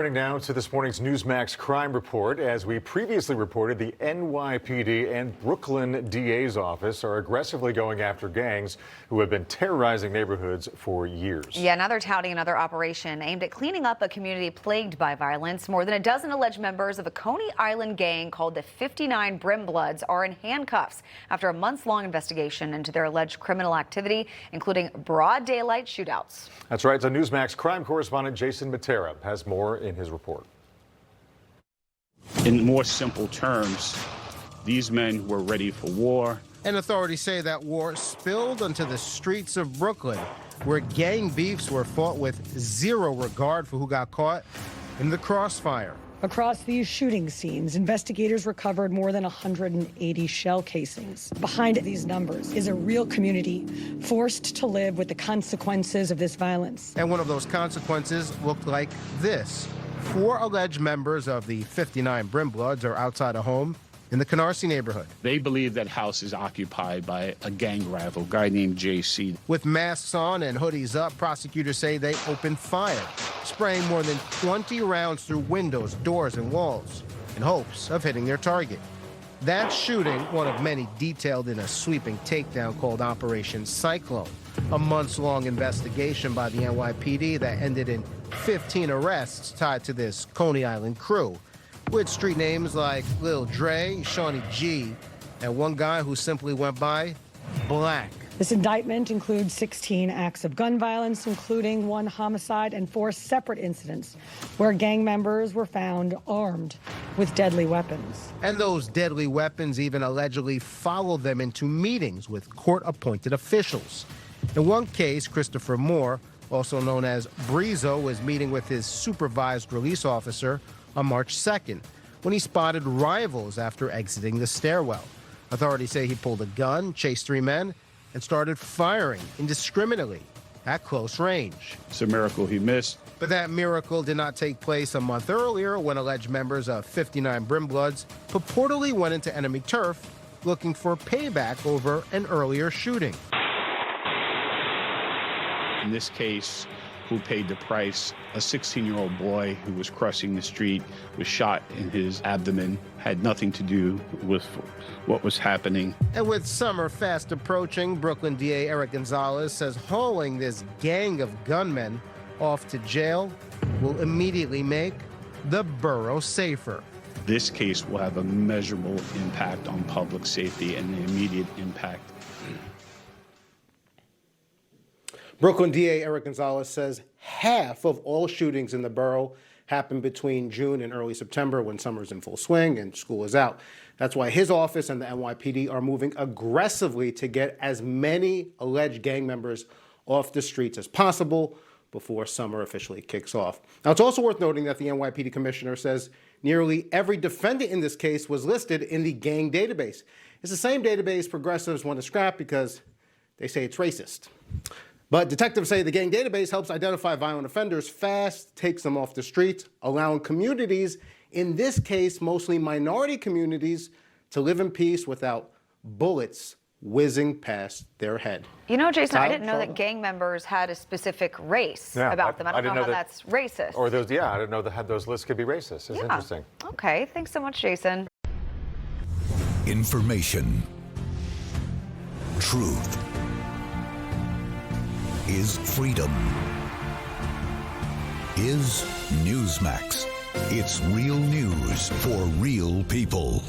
Turning now to this morning's Newsmax crime report. As we previously reported, the NYPD and Brooklyn DA's office are aggressively going after gangs who have been terrorizing neighborhoods for years. Yeah, now they're touting another operation aimed at cleaning up a community plagued by violence. More than a dozen alleged members of a Coney Island gang called the 59 Brim Bloods are in handcuffs after a months-long investigation into their alleged criminal activity, including broad daylight shootouts. That's right. So Newsmax crime correspondent Jason Mattera has more in his report. In more simple terms, these men were ready for war. And authorities say that war spilled onto the streets of Brooklyn, where gang beefs were fought with zero regard for who got caught in the crossfire. Across these shooting scenes, investigators recovered more than 180 shell casings. Behind these numbers is a real community forced to live with the consequences of this violence. And one of those consequences looked like this. 4 alleged members of the 59 Brim Bloods are outside a home in the Canarsie neighborhood. They believe that house is occupied by a gang rival, a guy named JC. With masks on and hoodies up, prosecutors say they opened fire, spraying more than 20 rounds through windows, doors, and walls in hopes of hitting their target. That shooting, one of many detailed in a sweeping takedown called Operation Cyclone, a months-long investigation by the NYPD that ended in 15 arrests tied to this Coney Island crew, with street names like Lil Dre, Shawnee G, and one guy who simply went by Black. This indictment includes 16 acts of gun violence, including 1 homicide and 4 separate incidents where gang members were found armed with deadly weapons. And those deadly weapons even allegedly followed them into meetings with court-appointed officials. In one case, Christopher Moore, also known as Breezo, was meeting with his supervised release officer on March 2nd when he spotted rivals after exiting the stairwell. Authorities say he pulled a gun, chased 3 men, and started firing indiscriminately at close range. It's a miracle he missed. But that miracle did not take place a month earlier when alleged members of 59 Brim Bloods purportedly went into enemy turf looking for payback over an earlier shooting. In this case, who paid the price? A 16-year-old boy who was crossing the street was shot in his abdomen, had nothing to do with what was happening. And with summer fast approaching, Brooklyn DA Eric Gonzalez says hauling this gang of gunmen off to jail will immediately make the borough safer. This case will have a measurable impact on public safety and an immediate impact. Brooklyn DA Eric Gonzalez says half of all shootings in the borough happen between June and early September when summer's in full swing and school is out. That's why his office and the NYPD are moving aggressively to get as many alleged gang members off the streets as possible before summer officially kicks off. Now, it's also worth noting that the NYPD commissioner says nearly every defendant in this case was listed in the gang database. It's the same database progressives want to scrap because they say it's racist. But detectives say the gang database helps identify violent offenders fast, takes them off the streets, allowing communities, in this case mostly minority communities, to live in peace without bullets whizzing past their head. You know, Jason, I didn't know that gang members had a specific race about them. I don't know how that's racist. Or those, I didn't know that those lists could be racist. It's interesting. Okay, thanks so much, Jason. Information. Truth is freedom. Is Newsmax. It's real news for real people.